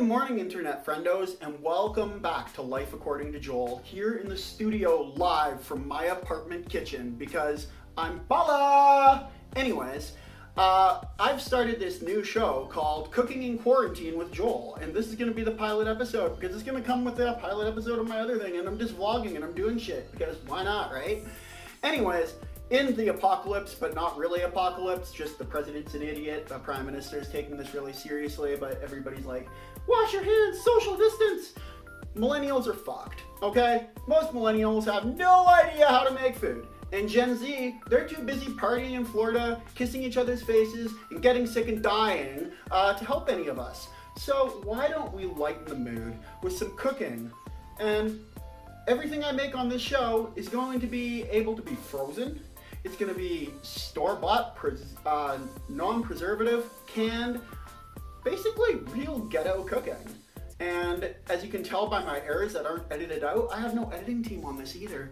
morning, internet friendos, and welcome back to Life According to Joel, here in the studio live from my apartment kitchen because I'm Bala! Anyways, I've started this new show called Cooking in Quarantine with Joel, and this is going to be the pilot episode because it's going to come with the pilot episode of my other thing, and I'm just vlogging and I'm doing shit because why not, right? Anyways, in the apocalypse, but not really apocalypse, just the president's an idiot, the prime minister's taking this really seriously, but everybody's like, wash your hands, social distance. Millennials are fucked, okay? Most millennials have no idea how to make food. And Gen Z, they're too busy partying in Florida, kissing each other's faces, and getting sick and dying to help any of us. So why don't we lighten the mood with some cooking? And everything I make on this show is going to be able to be frozen. It's going to be store-bought, non-preservative, canned, basically real ghetto cooking. And as you can tell by my errors that aren't edited out, I have no editing team on this either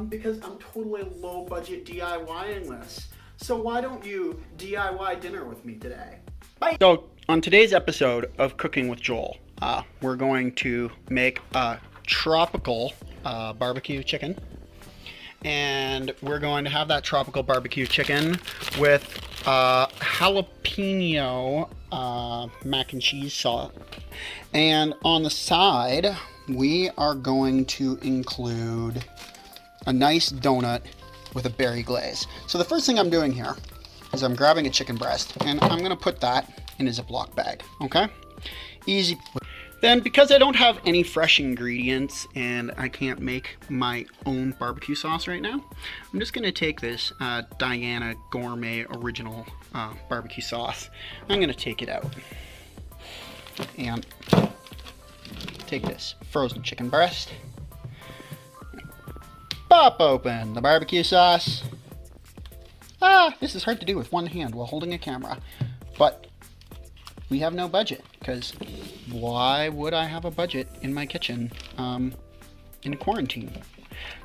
because I'm totally low-budget DIYing this. So why don't you DIY dinner with me today? Bye! So on today's episode of Cooking with Joel, we're going to make a tropical barbecue chicken. And we're going to have that tropical barbecue chicken with jalapeno mac and cheese sauce. And on the side, we are going to include a nice donut with a berry glaze. So the first thing I'm doing here is I'm grabbing a chicken breast and I'm going to put that in a Ziploc bag, okay? Easy. Then, because I don't have any fresh ingredients and I can't make my own barbecue sauce right now, I'm just going to take this Diana Gourmet Original barbecue sauce. I'm going to take it out and take this frozen chicken breast, pop open the barbecue sauce. This is hard to do with one hand while holding a camera, but we have no budget, because why would I have a budget in my kitchen in quarantine?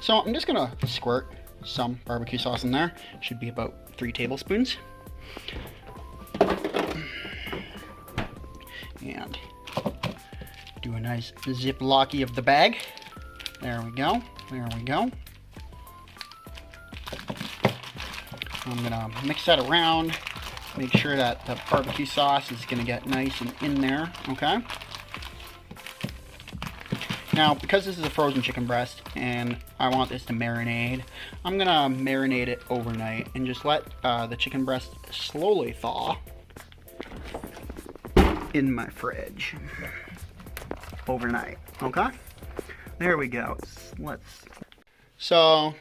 So I'm just gonna squirt some barbecue sauce in there. Should be about 3 tablespoons. And do a nice ziplocky of the bag. There we go, there we go. I'm gonna mix that around. Make sure that the barbecue sauce is going to get nice and in there, okay? Now, because this is a frozen chicken breast and I want this to marinate, I'm going to marinate it overnight and just let the chicken breast slowly thaw in my fridge overnight, okay? There we go. So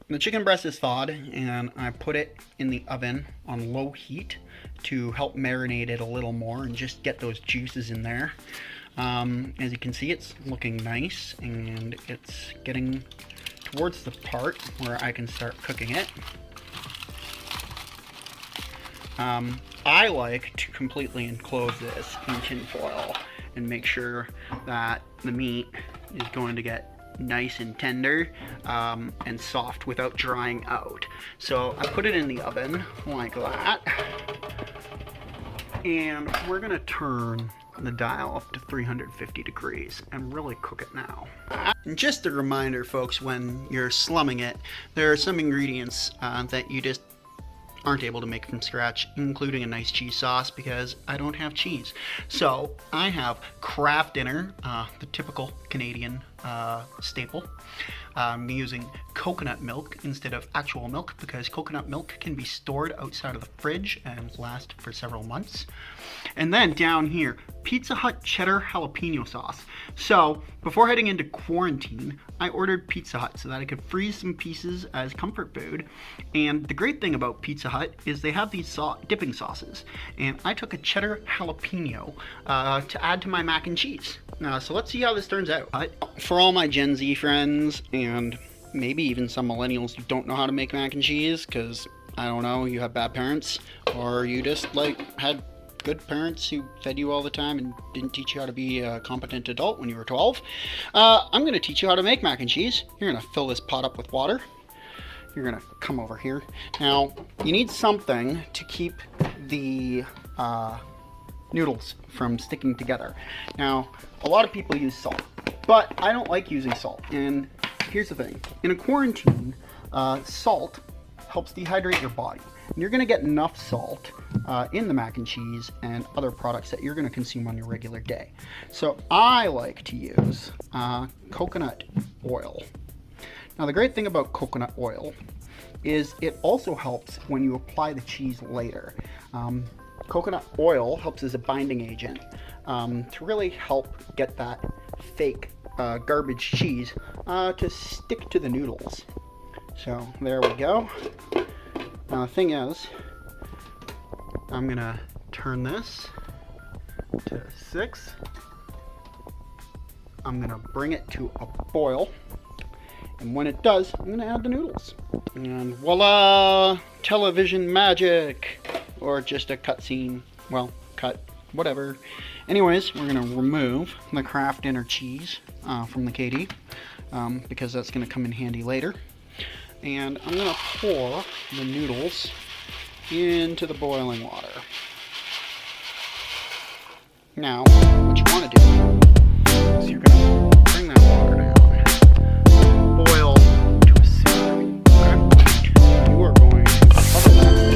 the chicken breast is thawed and I put it in the oven on low heat to help marinate it a little more and just get those juices in there. As you can see, it's looking nice and it's getting towards the part where I can start cooking it. I like to completely enclose this in tin foil and make sure that the meat is going to get nice and tender and soft without drying out. So I put it in the oven like that, and we're gonna turn the dial up to 350 degrees and really cook it now. And just a reminder, folks, when you're slumming it, there are some ingredients that you just aren't able to make from scratch, including a nice cheese sauce, because I don't have cheese. So I have Kraft Dinner, the typical Canadian staple. I'm using coconut milk instead of actual milk because coconut milk can be stored outside of the fridge and last for several months. And then down here, Pizza Hut cheddar jalapeno sauce. So before heading into quarantine, I ordered Pizza Hut so that I could freeze some pieces as comfort food. And the great thing about Pizza Hut is they have these dipping sauces. And I took a cheddar jalapeno to add to my mac and cheese. So let's see how this turns out. For all my Gen Z friends and maybe even some millennials who don't know how to make mac and cheese, because I don't know, you have bad parents, or you just like had good parents who fed you all the time and didn't teach you how to be a competent adult when you were 12. I'm going to teach you how to make mac and cheese. You're going to fill this pot up with water. You're going to come over here. Now, you need something to keep the noodles from sticking together. Now, a lot of people use salt, but I don't like using salt. And here's the thing. In a quarantine, salt helps dehydrate your body. And you're gonna get enough salt in the mac and cheese and other products that you're gonna consume on your regular day. So I like to use coconut oil. Now the great thing about coconut oil is it also helps when you apply the cheese later. Coconut oil helps as a binding agent to really help get that fake garbage cheese to stick to the noodles. So there we go. Now the thing is, I'm gonna turn this to 6. I'm gonna bring it to a boil, and when it does, I'm gonna add the noodles. And voila! Television magic! Or just a cutscene. Well, cut, whatever. Anyways, we're gonna remove the Kraft Dinner cheese from the KD because that's gonna come in handy later. And I'm gonna pour the noodles into the boiling water. Now, what you wanna do is you're gonna bring that water down, boil to a simmer, okay? You are going to cover that.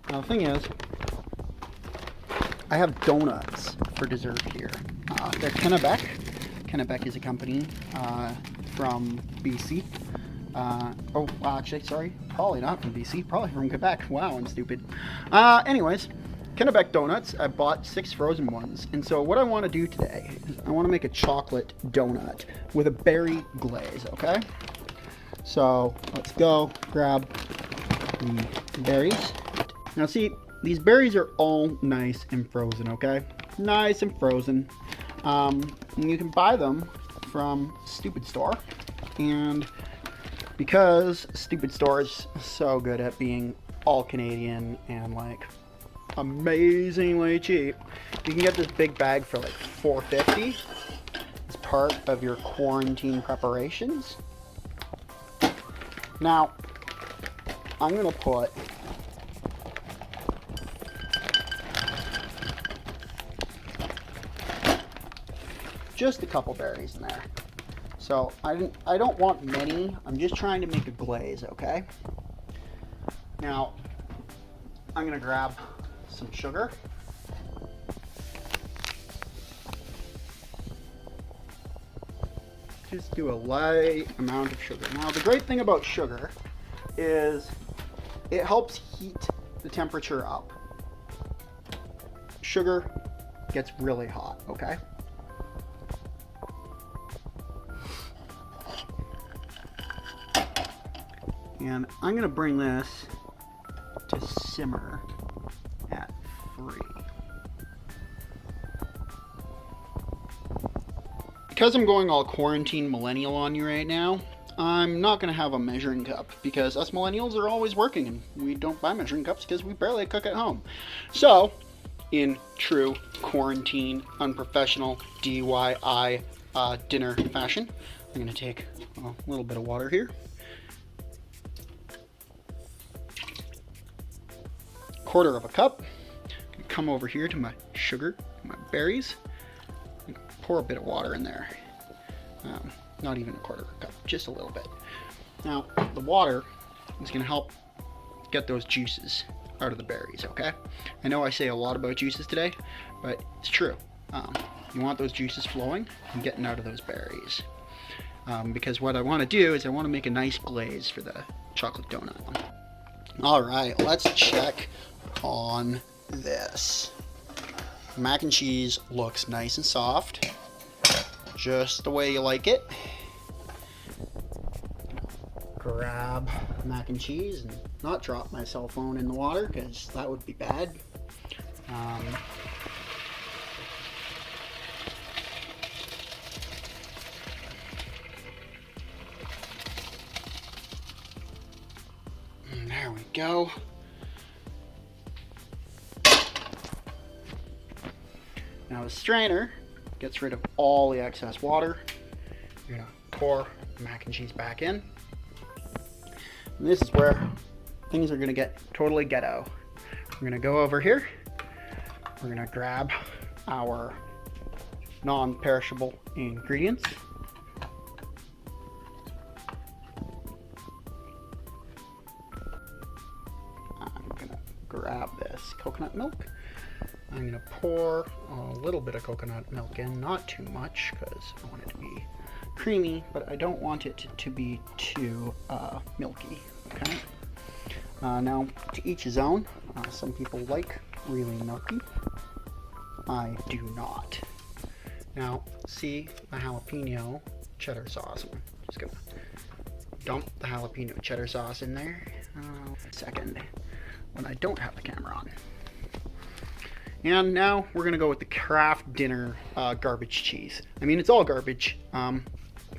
Now the thing is, I have donuts for dessert here. They're Kennebec. Kennebec is a company from BC. Oh, actually, sorry, probably not from BC, probably from Quebec. Wow, I'm stupid. Anyways, Kennebec donuts, I bought 6 frozen ones. And so what I want to do today is I want to make a chocolate donut with a berry glaze, okay? So let's go grab the berries. Now see, these berries are all nice and frozen, okay? Nice and frozen. And you can buy them from Stupid Store. And because stupid stores are so good at being all Canadian and like amazingly cheap, you can get this big bag for like $4.50 as part of your quarantine preparations. Now, I'm gonna put just a couple berries in there. So I don't want many. I'm just trying to make a glaze, okay? Now, I'm gonna grab some sugar. Just do a light amount of sugar. Now, the great thing about sugar is it helps heat the temperature up. Sugar gets really hot, okay? And I'm gonna bring this to simmer at 3. Because I'm going all quarantine millennial on you right now, I'm not gonna have a measuring cup because us millennials are always working and we don't buy measuring cups because we barely cook at home. So, in true quarantine, unprofessional, DIY dinner fashion, I'm gonna take a little bit of water here. Quarter of a cup. Come over here to my sugar, my berries. Pour a bit of water in there. Not even a quarter of a cup, just a little bit. Now, the water is going to help get those juices out of the berries, okay? I know I say a lot about juices today, but it's true. You want those juices flowing and getting out of those berries. Because what I want to do is I want to make a nice glaze for the chocolate donut. All right, let's check on this. Mac and cheese looks nice and soft, just the way you like it. Grab mac and cheese and not drop my cell phone in the water because that would be bad. There we go. Now the strainer gets rid of all the excess water. You're gonna pour the mac and cheese back in. And this is where things are gonna get totally ghetto. We're gonna go over here. We're gonna grab our non-perishable ingredients. I'm gonna grab this coconut milk. I'm going to pour a little bit of coconut milk in, not too much because I want it to be creamy, but I don't want it to be too milky, okay? Now, to each his own. Some people like really milky. I do not. Now, see the jalapeno cheddar sauce. I'm just going to dump the jalapeno cheddar sauce in there. Second, when I don't have the camera on. And now we're gonna go with the Kraft Dinner garbage cheese. I mean, it's all garbage.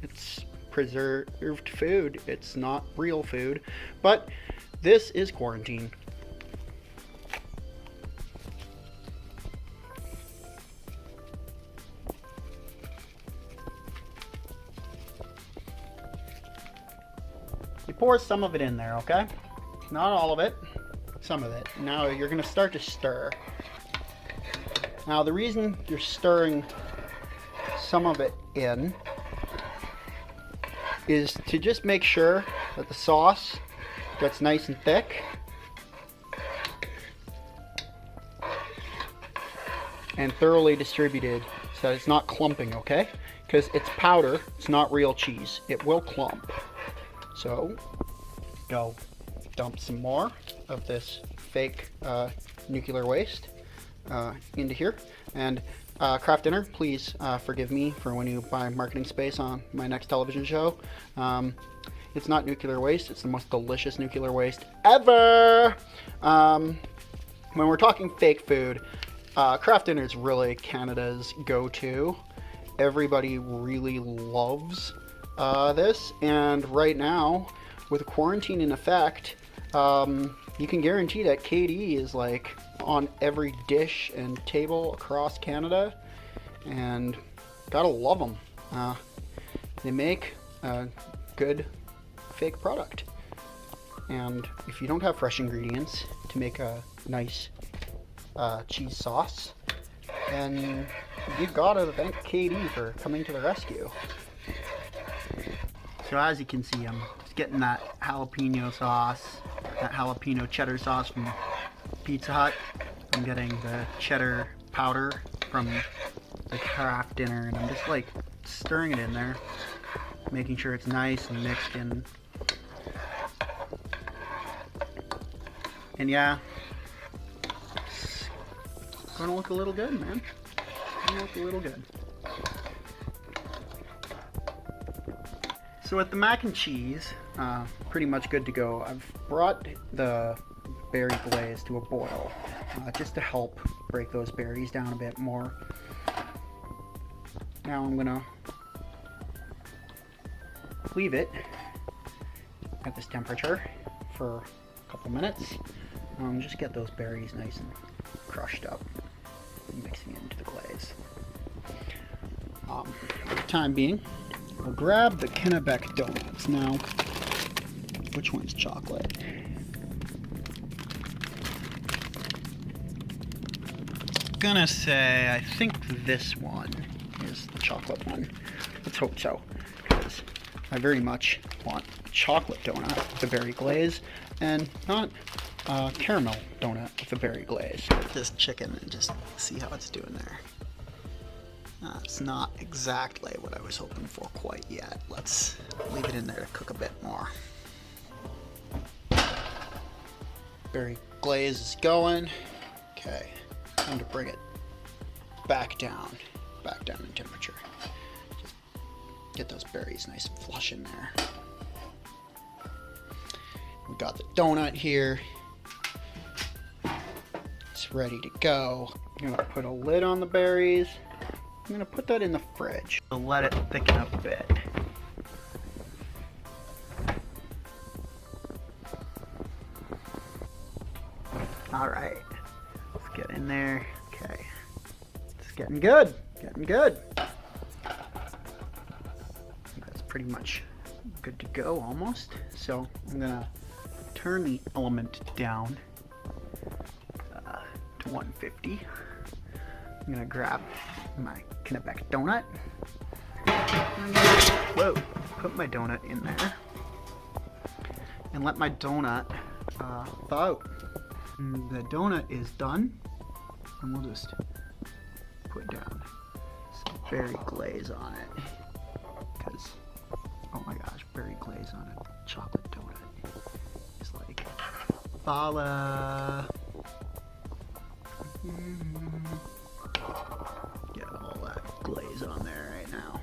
It's preserved food. It's not real food, but this is quarantine. You pour some of it in there, okay? Not all of it, some of it. Now you're gonna start to stir. Now the reason you're stirring some of it in is to just make sure that the sauce gets nice and thick and thoroughly distributed so that it's not clumping, okay? Because it's powder, it's not real cheese. It will clump. So, go dump some more of this fake nuclear waste into here. And Kraft Dinner, please forgive me for when you buy marketing space on my next television show. It's not nuclear waste. It's the most delicious nuclear waste ever. When we're talking fake food, Kraft Dinner is really Canada's go-to. Everybody really loves this, and right now, with quarantine in effect, you can guarantee that KD is like on every dish and table across Canada, and gotta love them. They make a good fake product, and if you don't have fresh ingredients to make a nice cheese sauce, then you've got to thank KD for coming to the rescue. So as you can see, I'm just getting that jalapeno sauce, that jalapeno cheddar sauce from Pizza Hut. I'm getting the cheddar powder from the Kraft Dinner, and I'm just like stirring it in there, making sure it's nice and mixed in. And yeah, it's gonna look a little good, man. It's gonna look a little good. So with the mac and cheese, pretty much good to go. I've brought the berry glaze to a boil, just to help break those berries down a bit more. Now I'm gonna leave it at this temperature for a couple minutes. Just get those berries nice and crushed up, and mixing it into the glaze. For the time being, we'll grab the Kennebec donuts. Now, which one's chocolate? Gonna say I think this one is the chocolate one. Let's hope so, because I very much want a chocolate donut with a berry glaze, and not a caramel donut with a berry glaze. This chicken, and just see how it's doing there. It's not exactly what I was hoping for quite yet. Let's leave it in there to cook a bit more. Berry glaze is going. Okay, time to bring it back down in temperature. Just get those berries nice and flush in there. We got the donut here. It's ready to go. I'm gonna put a lid on the berries. I'm gonna put that in the fridge to let it thicken up a bit. All right, let's get in there. Okay, it's getting good, getting good. That's pretty much good to go almost. So I'm gonna turn the element down to 150. I'm gonna grab my Kennebec donut. Whoa, put my donut in there and let my donut thaw out. And the donut is done, and we'll just put down some berry glaze on it, because oh my gosh, berry glaze on a chocolate donut is like voila. Get all that glaze on there right now.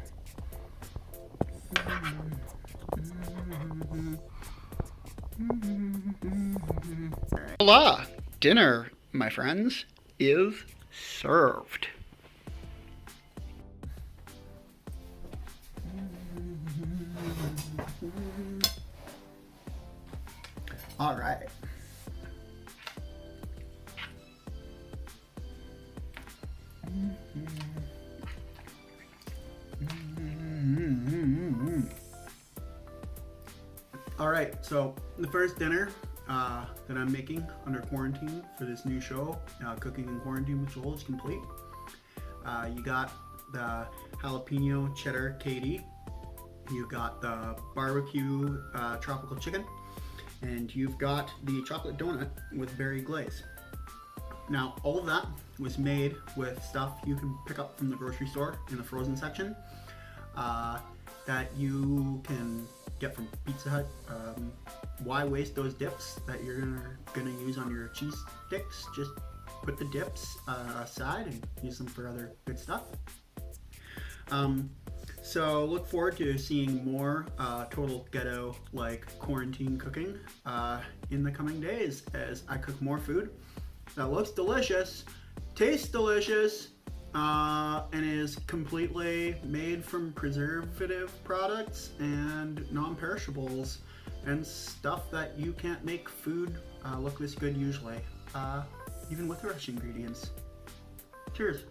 Right. Voila! Dinner, my friends, is served. All right. All right, so the first dinner that I'm making under quarantine for this new show, Cooking in Quarantine with Joel, is complete. You got the jalapeno cheddar KD, you got the barbecue tropical chicken, and you've got the chocolate donut with berry glaze. Now, all of that was made with stuff you can pick up from the grocery store in the frozen section, that you can get from Pizza Hut. Why waste those dips that you're gonna use on your cheese sticks? Just put the dips aside and use them for other good stuff. So look forward to seeing more total ghetto like quarantine cooking in the coming days as I cook more food that looks delicious, tastes delicious, and is is completely made from preservative products and non-perishables and stuff that you can't make food look this good usually, even with fresh ingredients. Cheers.